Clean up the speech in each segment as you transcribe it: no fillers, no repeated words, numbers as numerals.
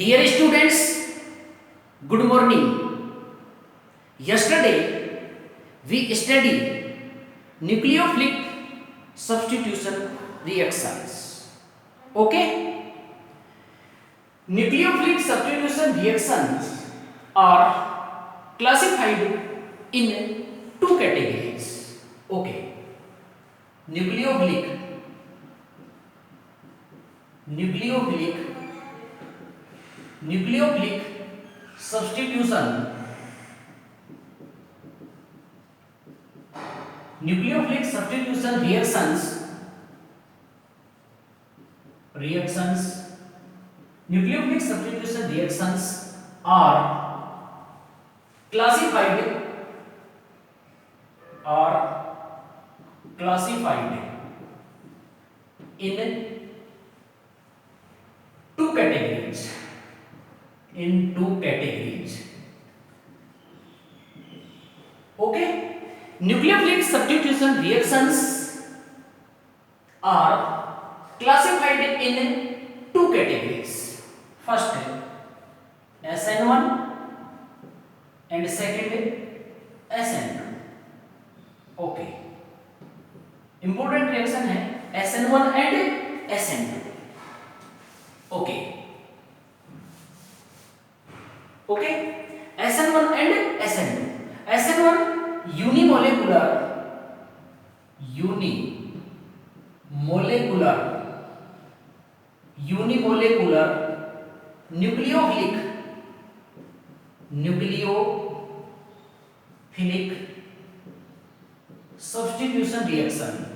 Dear students, good morning. Yesterday we studied nucleophilic substitution reactions. Okay? Nucleophilic substitution reactions are classified in two categories. Okay. Nucleophilic substitution nucleophilic substitution reactions nucleophilic substitution reactions are classified in two categories Okay, nucleophilic substitution reactions are classified in two categories. First SN1 and second SN2. Okay, important reaction है SN1 and SN2. Okay, SN1 and SN2. SN1 unimolecular nucleophilic substitution reaction.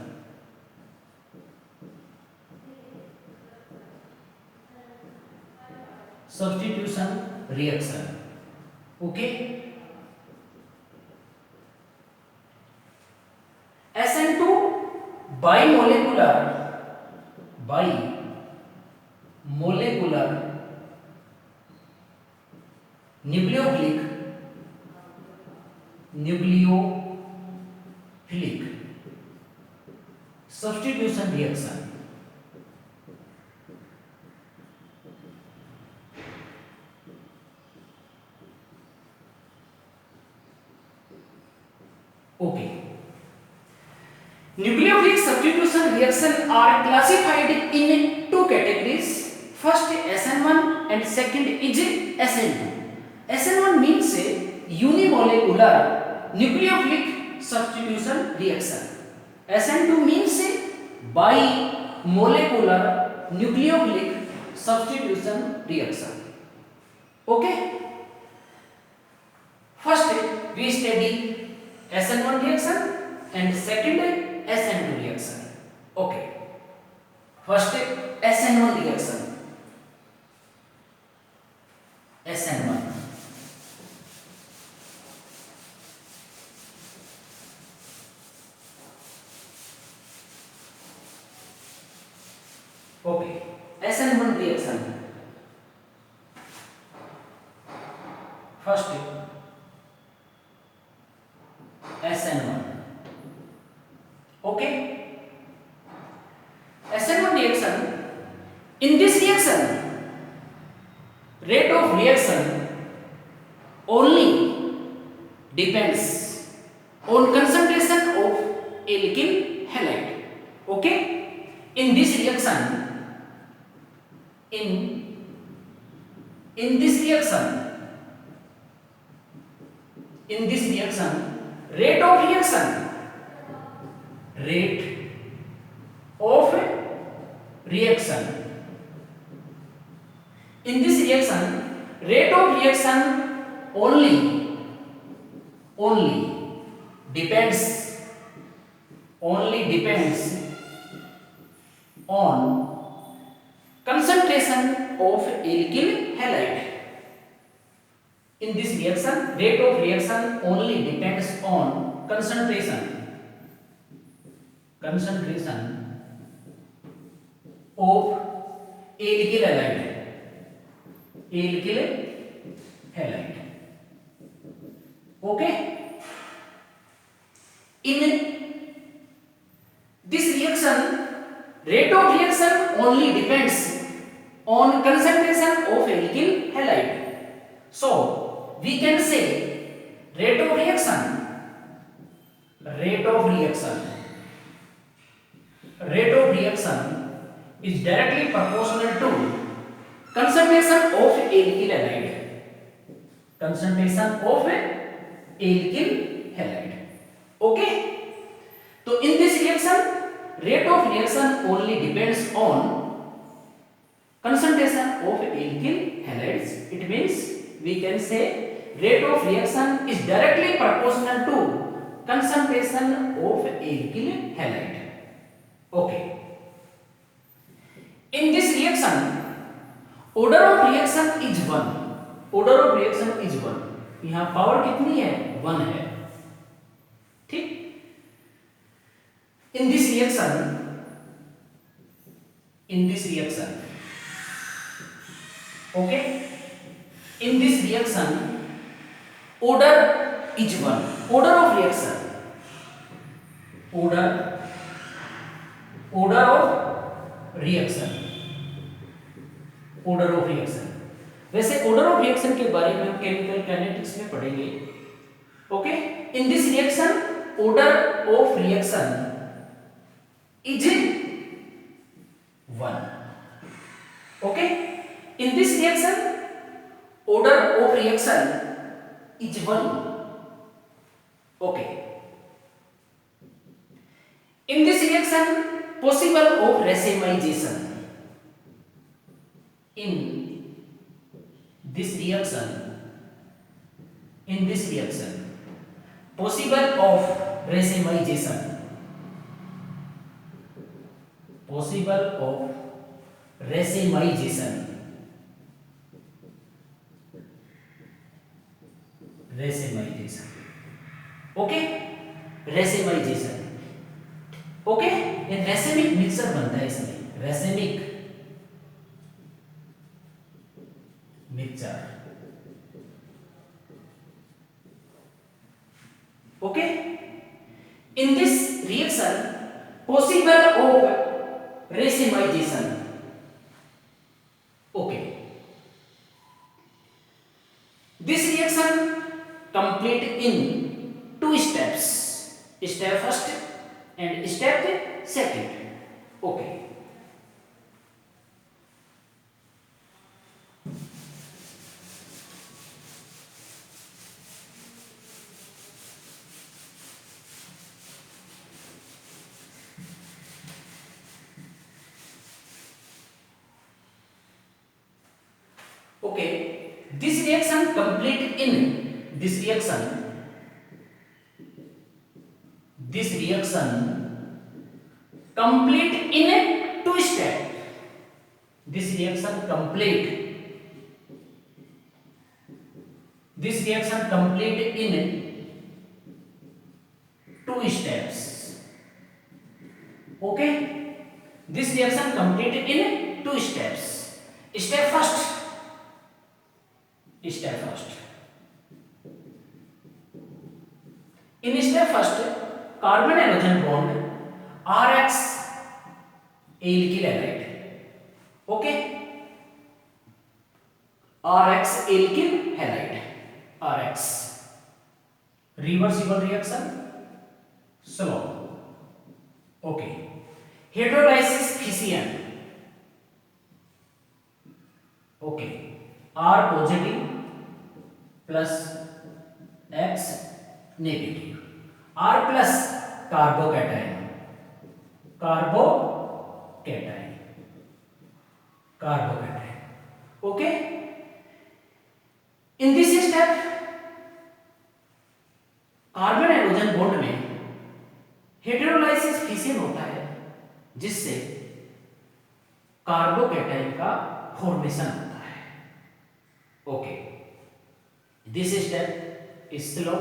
Okay, SN2 bimolecular nucleophilic substitution reaction. Okay, nucleophilic substitution reactions are classified in two categories. First SN1 and second is SN2. SN1 means unimolecular nucleophilic substitution reaction. SN2 means bimolecular nucleophilic substitution reaction. Okay, first we study SN1 reaction and second SN2 reaction. Okay, first SN1 reaction. SN1 okay, SN1 reaction. First SN1. Okay, SN1 reaction. In this reaction, rate of reaction only depends on concentration of alkyl halide. Okay, in this reaction rate of reaction in this reaction rate of reaction only depends on concentration of alkyl halide. In this reaction, rate of reaction only depends on concentration of alkyl halide. Okay, in this reaction rate of reaction only depends on concentration of alkyl halide. So we can say rate of reaction is directly proportional to concentration of alkyl halide. Okay. So in this reaction, rate of reaction only depends on concentration of alkyl halides. It means we can say rate of reaction is directly proportional to concentration of alkyl halide. Okay. In this reaction, order of reaction is 1. यहाँ power कितनी है? 1 है. ठीक. In this reaction, okay, in this reaction, order is 1. Order of reaction. वैसे order of reaction के बारे में हम केमिकल काइनेटिक्स में पढ़ेंगे. Okay. In this reaction, order of reaction is 1. Okay. In this reaction, order of reaction is 1. Okay. In this reaction, possible of racemization. In this reaction, possible of racemization. Okay. Racemization. Okay. ये racemic mixture बनता है इसमें. Racemic mixture. Okay. In this reaction possible of racemization. Okay. This reaction complete in 2 steps. Step first and step second. Okay. Okay. This reaction complete in this reaction complete in 2 steps. This reaction complete in 2 steps. Okay. This reaction complete in 2 steps. Step first. In step first, carbon halogen bond RX alkyl halide. Okay. RX alkyl halide. RX. Reversible reaction. Slow. Okay. Hydrolysis fission. Okay. R positive plus X negative. R plus carbocation. Okay. In this step, carbon hydrogen bond में hydrolysis fission होता है, जिससे carbocation का formation होता है. Okay. This step is slow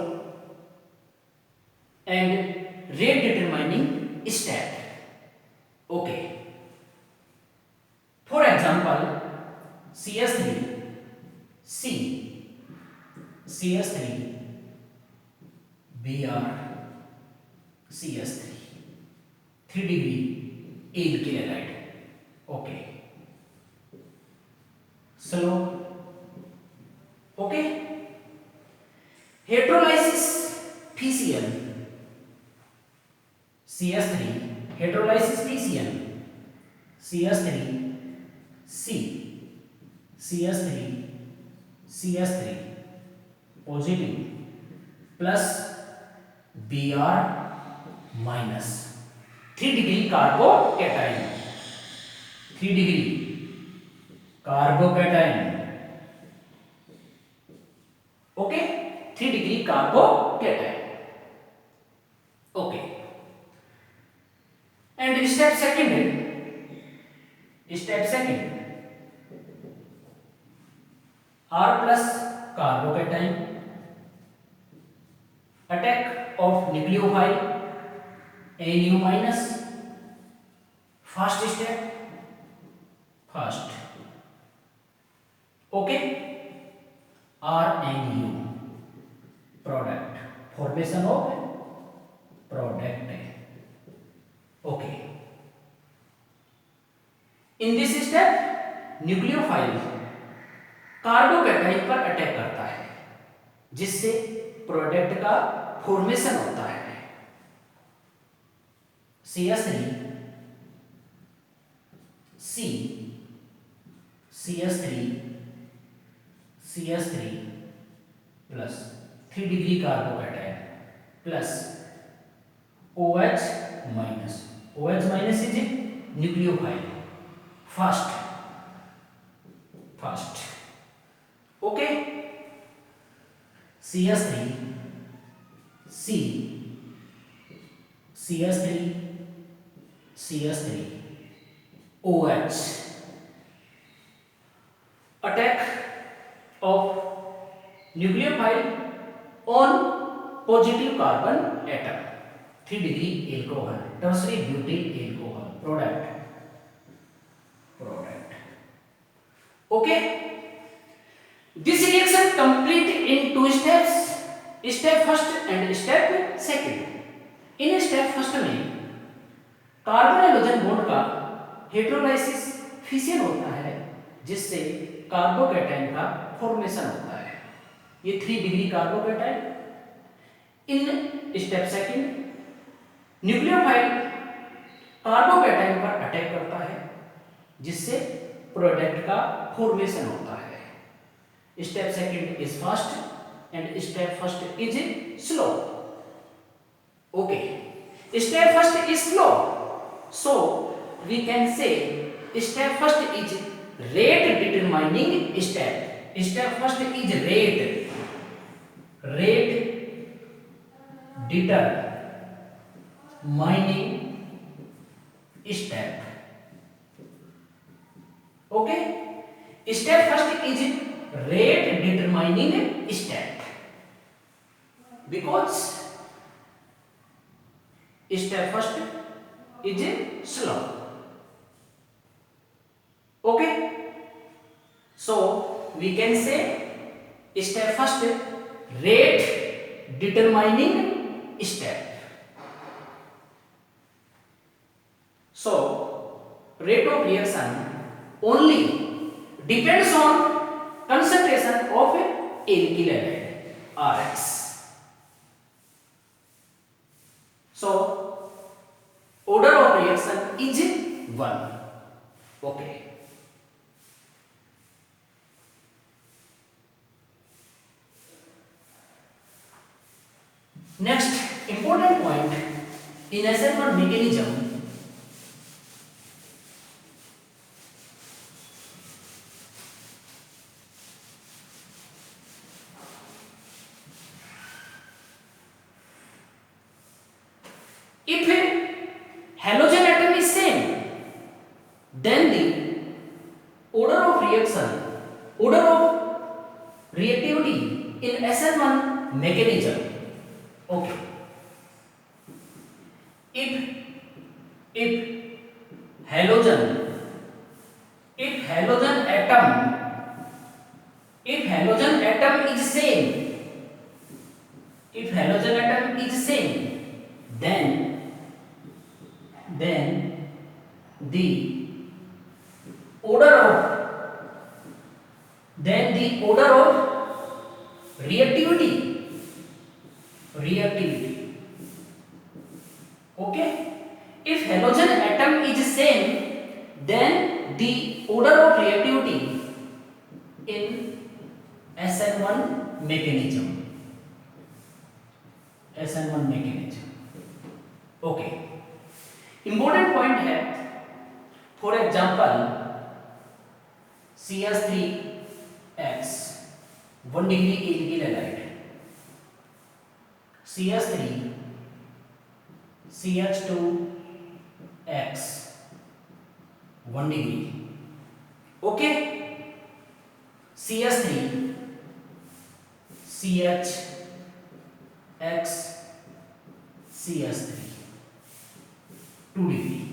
and rate determining step. Okay. For example, CS3 Br CS3 3 degree alkyl halide. Okay. slow. Okay. Heterolysis fission CH3, heterolysis fission CH3 C CH3 CH3 positive plus Br minus 3 degree carbocation, 3 degree carbocation. Okay, 3 degree carbocation. Okay, and step second R plus carbocation, attack of nucleophile Nu minus, first step, first. Okay, RNU product, formation of product. Okay, in this step nucleophile carbocation पर attack करता है जिससे product का formation होता है CH3 C CH3 CH3 plus 3 degree carbocation plus OH minus, OH minus is nucleophile, first. Okay, CH3 C CH3 CH3 OH, attack of nucleophile on positive carbon atom, 3 degree alcohol, tertiary butyl alcohol product. Okay, this reaction complete in 2 steps, step first and step second. in step first में carbon hydrogen bond का हेटेरोलाइसिस fission होता है जिससे carbocation का formation होता है, ये 3 degree carbocation. In step second nucleophile carbocation पर अटैक करता है जिससे प्रोडक्ट का फॉर्मेशन होता है. Step second is fast and step first is slow. Okay, step first is slow, so we can say step first is rate determining step. Step first is rate determining step. Okay, step first is rate determining step because step first is slow. Okay, so we can say step first rate determining step. So rate of reaction only depends on concentration of alkyl halide Rx. So order of reaction is 1. Okay. Next important point in SN1 mechanism. If halogen atom is same, then the order of reactivity in SN1 mechanism. Okay. If halogen atom is same, then the order of then the order of reactivity, reactivity. Okay, if halogen atom is same, then the order of reactivity in SN1 mechanism, SN1 mechanism. Okay, important point है, for example CH3X 1 degree alkyl halide, CH3 CH2X 1 degree. Okay, CH3 CHX CH3 2 degree.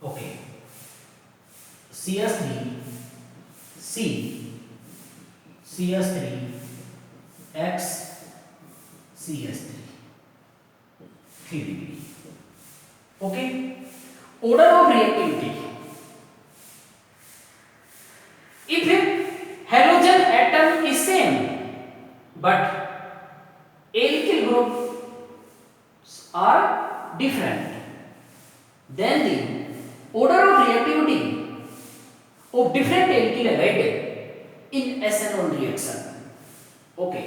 Okay, CH3 C CH3 X CH3 3 degree. Okay, order of reactivity. If halogen atom is same but alkyl groups are different, then the order of reactivity of different alkyl halide in SN1 reaction. Okay,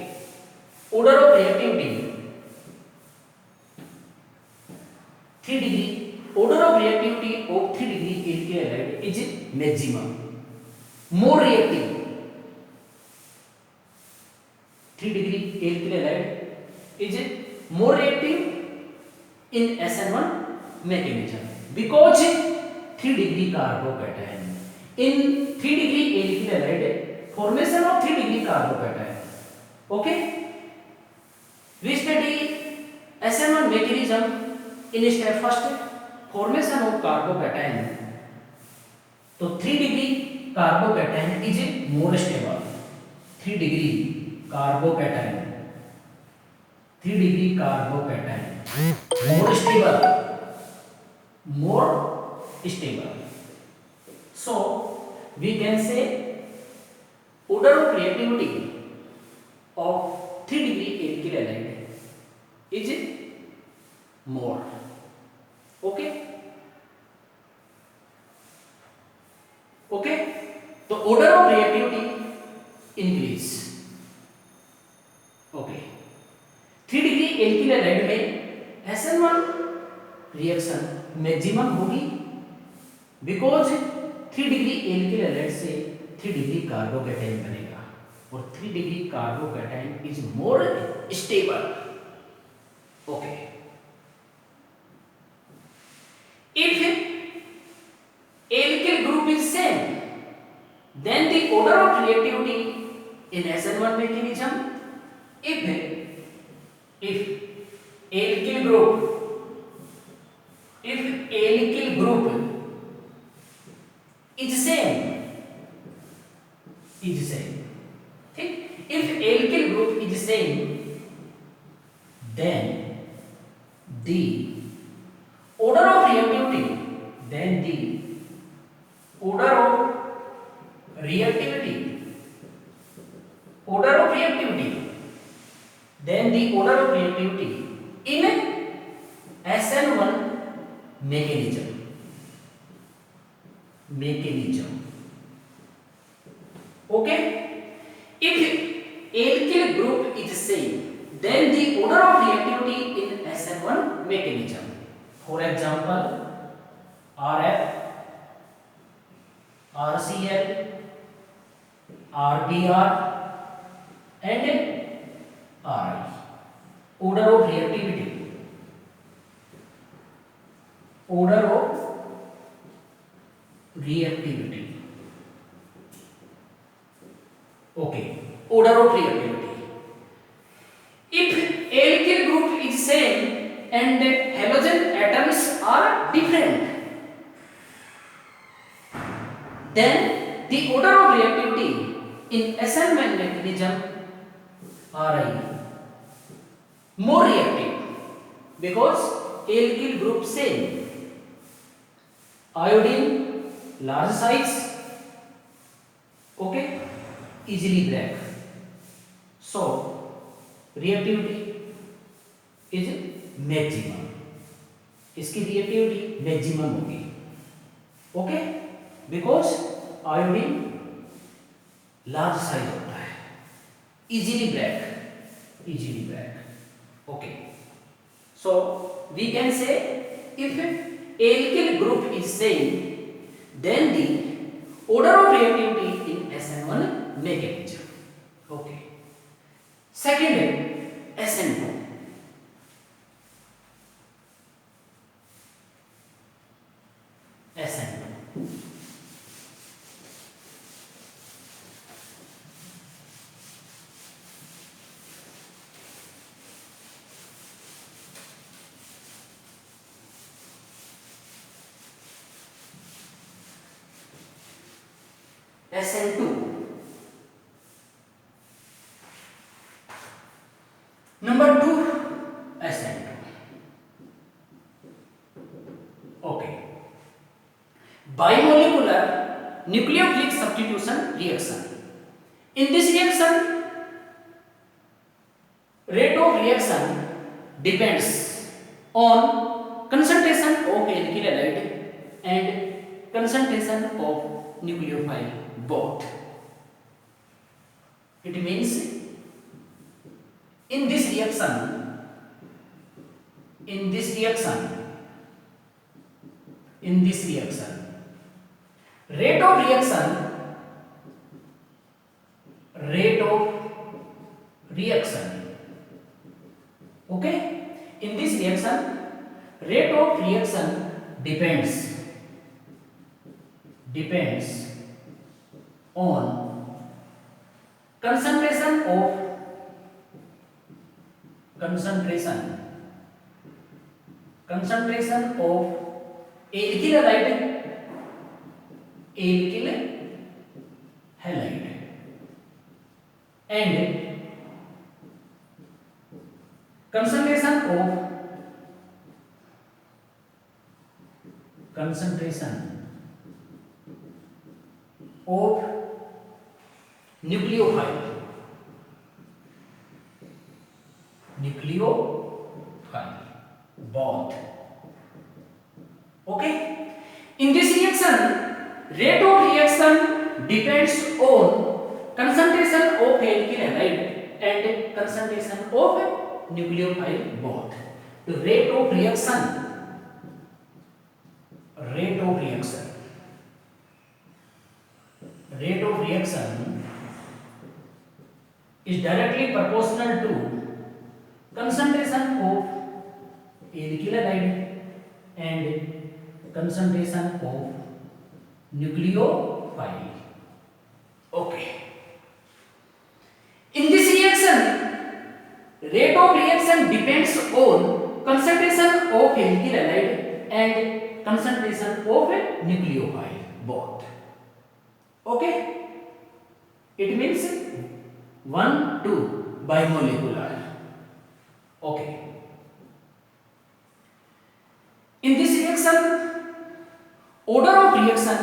order of reactivity 3 degree, order of reactivity of 3 degree alkyl halide is maximum, more reactive. 3 degree alkyl halide is more reactive in SN1 mechanism because 3 degree carbocation. In 3 degree alkyl halide, formation of 3 degree carbocation. Okay, we study SN1 mechanism in step first, formation of carbocation. तो 3 degree carbocation is more stable. 3 degree carbocation, 3 degree carbocation more stable, more stable. So we can say order of reactivity of 3 degree alkyl halide is more. Okay, okay, तो order of reactivity increase. Okay, 3 degree alkyl halide में SN1 reaction maximum होगी because 3 degree alkyl halide से 3 degree carbocation बनेगा और 3 degree carbocation is more stable. Okay, if alkyl group is same, then the order of reactivity in SN1 mechanism, if alkyl group is same, ठीक, if alkyl group is same, then the order of reactivity, then the order of reactivity, then the order of reactivity in SN1 mechanism. Okay, if alkyl group is same, then the order of reactivity in SN1 mechanism. For example, RF, RCl, RBr and RI. Order of reactivity. Okay, order of reactivity. If alkyl group is same and halogen atoms are different, then the order of reactivity in SN1 mechanism RI more reactive because alkyl group same, iodine large size. Okay, easily break. So reactivity is maximum, इसकी reactivity maximum होगी. Okay, because iodine large size होता है, easily break. Okay, so we can say if alkyl group is same, then the order of reactivity in SN1 mechanism. Okay, second SN2. SN2. Number 2, SN2. Okay. Bimolecular nucleophilic substitution reaction. In this reaction, rate of reaction depends on concentration of alkyl halide and concentration of nucleophile both. It means in this reaction rate of reaction, okay, in this reaction rate of reaction depends on concentration of alkyl halide and concentration of nucleophile both. Okay, in this reaction rate of reaction depends on concentration of alkyl halide and concentration of nucleophile both. The rate of reaction is directly proportional to concentration of alkyl halide and concentration of nucleophile. Okay, in this reaction rate of reaction depends on concentration of alkyl halide and concentration of nucleophile both. Okay, it means 1 2 bimolecular. Okay, in this reaction order of reaction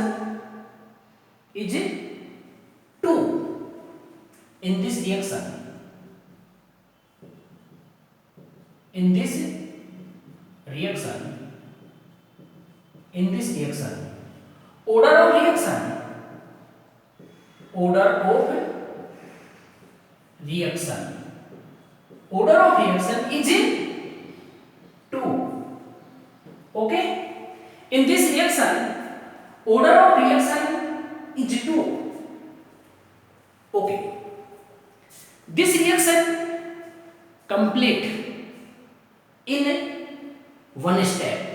is 2. In this reaction order of reaction is 2. Okay, in this reaction order of reaction is 2. Okay, this reaction complete in one step.